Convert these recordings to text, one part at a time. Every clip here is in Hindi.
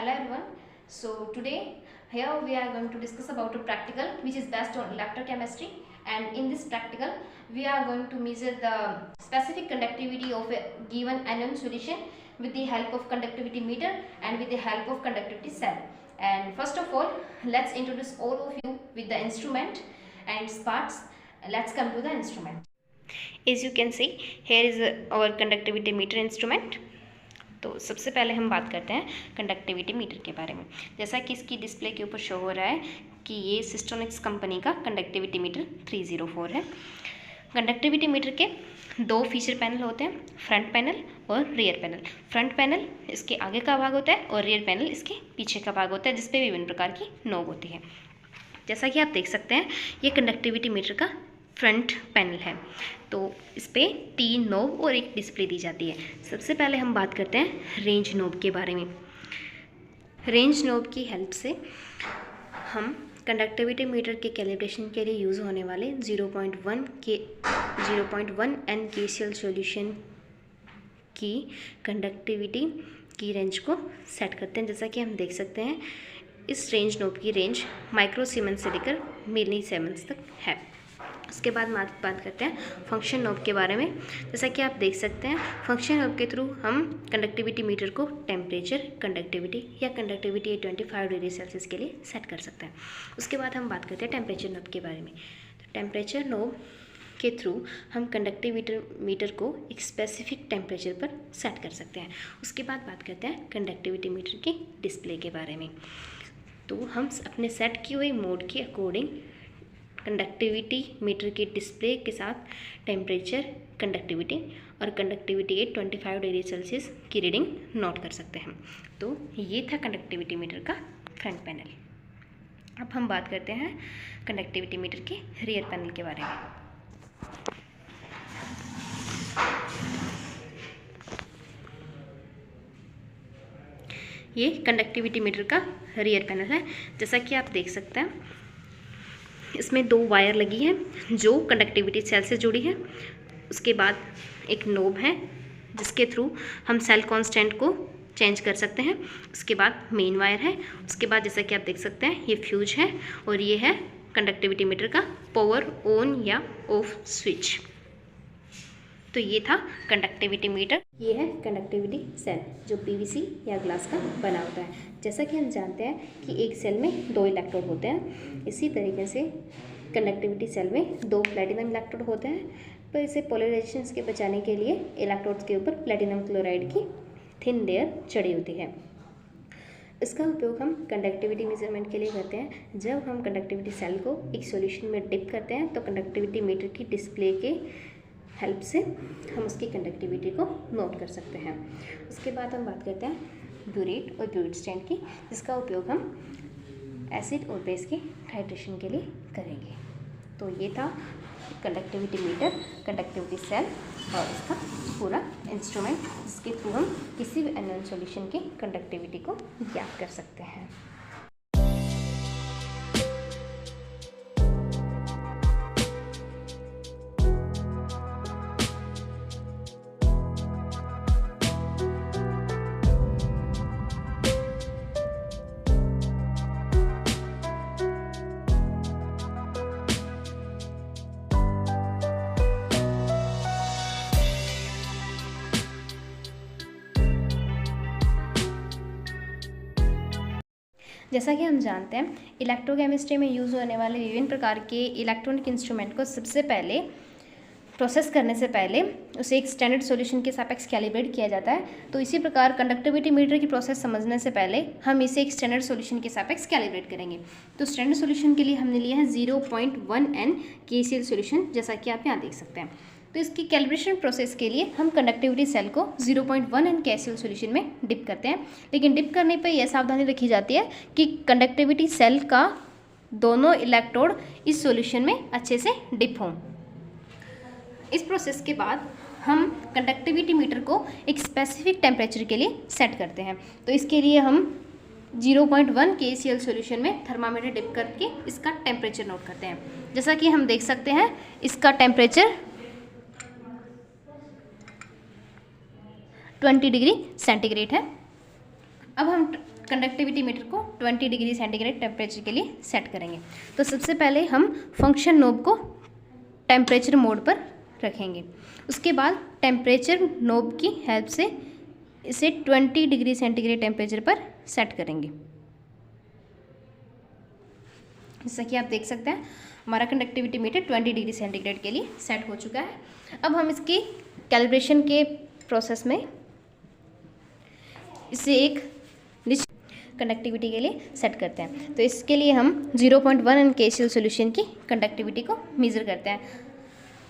Hello everyone. So today here we are going to discuss about a practical which is based on electrochemistry, and in this practical we are going to measure the specific conductivity of a given anion solution with the help of conductivity meter and with the help of conductivity cell. And first of all, let's introduce all of you with the instrument and its parts. Let's come to the instrument. As you can see, here is our conductivity meter instrument. तो सबसे पहले हम बात करते हैं कंडक्टिविटी मीटर के बारे में। जैसा कि इसकी डिस्प्ले के ऊपर शो हो रहा है कि ये सिस्टोनिक्स कंपनी का कंडक्टिविटी मीटर 304 है। कंडक्टिविटी मीटर के दो फीचर पैनल होते हैं, फ्रंट पैनल और रियर पैनल। फ्रंट पैनल इसके आगे का भाग होता है और रियर पैनल इसके पीछे का भाग होता है, जिसपे विभिन्न प्रकार की नोब होती है। जैसा कि आप देख सकते हैं, ये कंडक्टिविटी मीटर का फ्रंट पैनल है। तो इस पर 3 नोब और एक डिस्प्ले दी जाती है। सबसे पहले हम बात करते हैं रेंज नोब के बारे में। रेंज नोब की हेल्प से हम कंडक्टिविटी मीटर के कैलिब्रेशन के लिए यूज़ होने वाले 0.1 NaCl सॉल्यूशन की कंडक्टिविटी की रेंज को सेट करते हैं। जैसा कि हम देख सकते हैं, इस रेंज नोब की रेंज माइक्रो सीमेंस से लेकर मिली सीमेंस तक है। उसके बाद बात करते हैं फंक्शन नोब के बारे में। जैसा कि आप देख सकते हैं, फंक्शन नोब के थ्रू हम कंडक्टिविटी मीटर को टेम्परेचर, कंडक्टिविटी या कंडक्टिविटी 25 डिग्री सेल्सियस के लिए सेट कर सकते हैं। उसके बाद हम बात करते हैं टेम्परेचर नोब के बारे में। तो टेम्परेचर नोब के थ्रू हम कंडक्टिविटी मीटर को एक स्पेसिफिक टेम्परेचर पर सेट कर सकते हैं। उसके बाद बात करते हैं कंडक्टिविटी मीटर की डिस्प्ले के बारे में। तो हम अपने सेट की हुई मोड के अकॉर्डिंग कंडक्टिविटी मीटर की डिस्प्ले के साथ टेम्परेचर, कंडक्टिविटी और कंडक्टिविटी 25 डिग्री सेल्सियस की रीडिंग नोट कर सकते हैं। तो ये था कंडक्टिविटी मीटर का फ्रंट पैनल। अब हम बात करते हैं कंडक्टिविटी मीटर के रियर पैनल के बारे में। ये कंडक्टिविटी मीटर का रियर पैनल है। जैसा कि आप देख सकते हैं, इसमें 2 वायर लगी हैं जो कंडक्टिविटी सेल से जुड़ी है। उसके बाद एक नोब है जिसके थ्रू हम सेल कांस्टेंट को चेंज कर सकते हैं। उसके बाद मेन वायर है। उसके बाद जैसा कि आप देख सकते हैं, ये फ्यूज है और ये है कंडक्टिविटी मीटर का पावर ऑन या ऑफ स्विच। तो ये था कंडक्टिविटी मीटर। ये है कंडक्टिविटी सेल जो पीवीसी या ग्लास का बना होता है। जैसा कि हम जानते हैं कि एक सेल में 2 इलेक्ट्रोड होते हैं, इसी तरीके से कंडक्टिविटी सेल में 2 प्लेटिनम इलेक्ट्रोड होते हैं। पर इसे पोलराइजेशन के बचाने के लिए इलेक्ट्रोड्स के ऊपर प्लेटिनम क्लोराइड की थिन लेयर चढ़ी होती है। इसका उपयोग हम कंडक्टिविटी मेजरमेंट के लिए करते हैं। जब हम कंडक्टिविटी सेल को एक सॉल्यूशन में डिप करते हैं तो कंडक्टिविटी मीटर की डिस्प्ले के हेल्प से हम उसकी कंडक्टिविटी को नोट कर सकते हैं। उसके बाद हम बात करते हैं ब्यूरेट और ब्यूरेट स्टैंड की, जिसका उपयोग हम एसिड और बेस के टाइट्रेशन के लिए करेंगे। तो ये था कंडक्टिविटी मीटर, कंडक्टिविटी सेल और इसका पूरा इंस्ट्रूमेंट, जिसके थ्रू हम किसी भी अननोन सॉल्यूशन की कंडक्टिविटी को ज्ञात कर सकते हैं। जैसा कि हम जानते हैं, इलेक्ट्रोकेमिस्ट्री में यूज़ होने वाले विभिन्न प्रकार के इलेक्ट्रॉनिक इंस्ट्रूमेंट को सबसे पहले प्रोसेस करने से पहले उसे एक स्टैंडर्ड सॉल्यूशन के सापेक्ष कैलिब्रेट किया जाता है। तो इसी प्रकार कंडक्टिविटी मीटर की प्रोसेस समझने से पहले हम इसे एक स्टैंडर्ड सॉल्यूशन के सापेक्ष कैलिब्रेट करेंगे। तो स्टैंडर्ड सॉल्यूशन के लिए हमने लिया है 0.1 NaCl सॉल्यूशन, जैसा कि आप यहाँ देख सकते हैं। तो इसकी कैलिब्रेशन प्रोसेस के लिए हम कंडक्टिविटी सेल को 0.1 NaCl सॉल्यूशन में डिप करते हैं। लेकिन डिप करने पर यह सावधानी रखी जाती है कि कंडक्टिविटी सेल का दोनों इलेक्ट्रोड इस सॉल्यूशन में अच्छे से डिप हों। इस प्रोसेस के बाद हम कंडक्टिविटी मीटर को एक स्पेसिफिक टेम्परेचर के लिए सेट करते हैं। तो इसके लिए हम 0.1 KCl सॉल्यूशन में थर्मामीटर डिप करके इसका टेम्परेचर नोट करते हैं। जैसा कि हम देख सकते हैं, इसका टेम्परेचर 20 डिग्री सेंटीग्रेड है। अब हम कंडक्टिविटी मीटर को 20 डिग्री सेंटीग्रेड टेम्परेचर के लिए सेट करेंगे। तो सबसे पहले हम फंक्शन नोब को टेम्परेचर मोड पर रखेंगे। उसके बाद टेम्परेचर नोब की हेल्प से इसे 20 डिग्री सेंटीग्रेड टेम्परेचर पर सेट करेंगे। जैसा कि आप देख सकते हैं हमारा कंडक्टिविटी मीटर 20 डिग्री सेंटीग्रेड के लिए सेट हो चुका है। अब हम इसकी कैलिब्रेशन के प्रोसेस में इसे एक कंडक्टिविटी के लिए सेट करते हैं। तो इसके लिए हम 0.1 KCl सॉल्यूशन की कंडक्टिविटी को मेज़र करते हैं।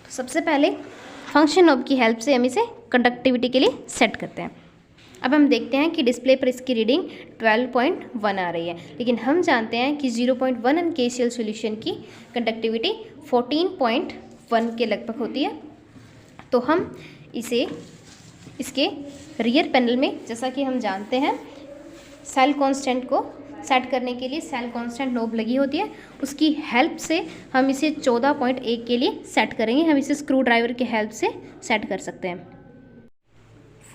तो सबसे पहले फंक्शन नॉब की हेल्प से हम इसे कंडक्टिविटी के लिए सेट करते हैं। अब हम देखते हैं कि डिस्प्ले पर इसकी रीडिंग 12.1 आ रही है, लेकिन हम जानते हैं कि 0.1 KCl सॉल्यूशन की कंडक्टिविटी 14.1 के लगभग होती है। तो हम इसे इसके रियर पैनल में, जैसा कि हम जानते हैं सेल कांस्टेंट को सेट करने के लिए सेल कांस्टेंट नोब लगी होती है, उसकी हेल्प से हम इसे 14.1 के लिए सेट करेंगे। हम इसे स्क्रू ड्राइवर की हेल्प से सेट कर सकते हैं।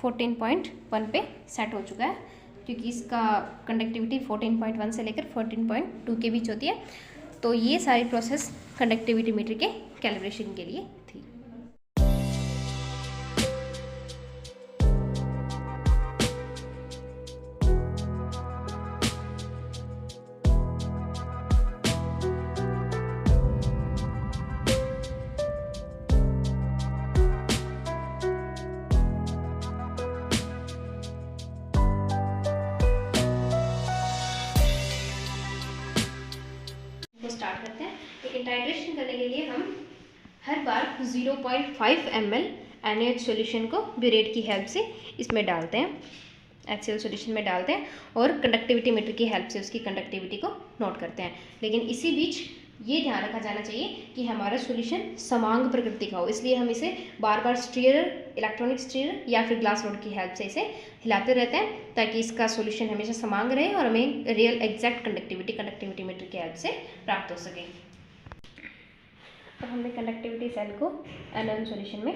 14.1 पे सेट हो चुका है, क्योंकि इसका कंडक्टिविटी 14.1 से लेकर 14.2 के बीच होती है। तो ये सारी प्रोसेस कंडक्टिविटी मीटर के कैलिब्रेशन के लिए थी। स्टार्ट करते हैं। लेकिन टाइट्रेशन करने के लिए हम हर बार 0.5 ml NaOH सॉल्यूशन को ब्यूरेट की हेल्प से इसमें डालते हैं, HCl सॉल्यूशन में डालते हैं और कंडक्टिविटी मीटर की हेल्प से उसकी कंडक्टिविटी को नोट करते हैं। लेकिन इसी बीच ये ध्यान रखा जाना चाहिए कि हमारा सॉल्यूशन समांग प्रकृति का हो, इसलिए हम इसे बार बार स्टीयर, इलेक्ट्रॉनिक स्टीयर या फिर ग्लास रोड की हेल्प से इसे हिलाते रहते हैं, ताकि इसका सॉल्यूशन हमेशा समांग रहे और हमें रियल एग्जैक्ट कंडक्टिविटी मीटर की हेल्प से प्राप्त हो सके। अब हमने कंडक्टिविटी सेल को NaOH सॉल्यूशन में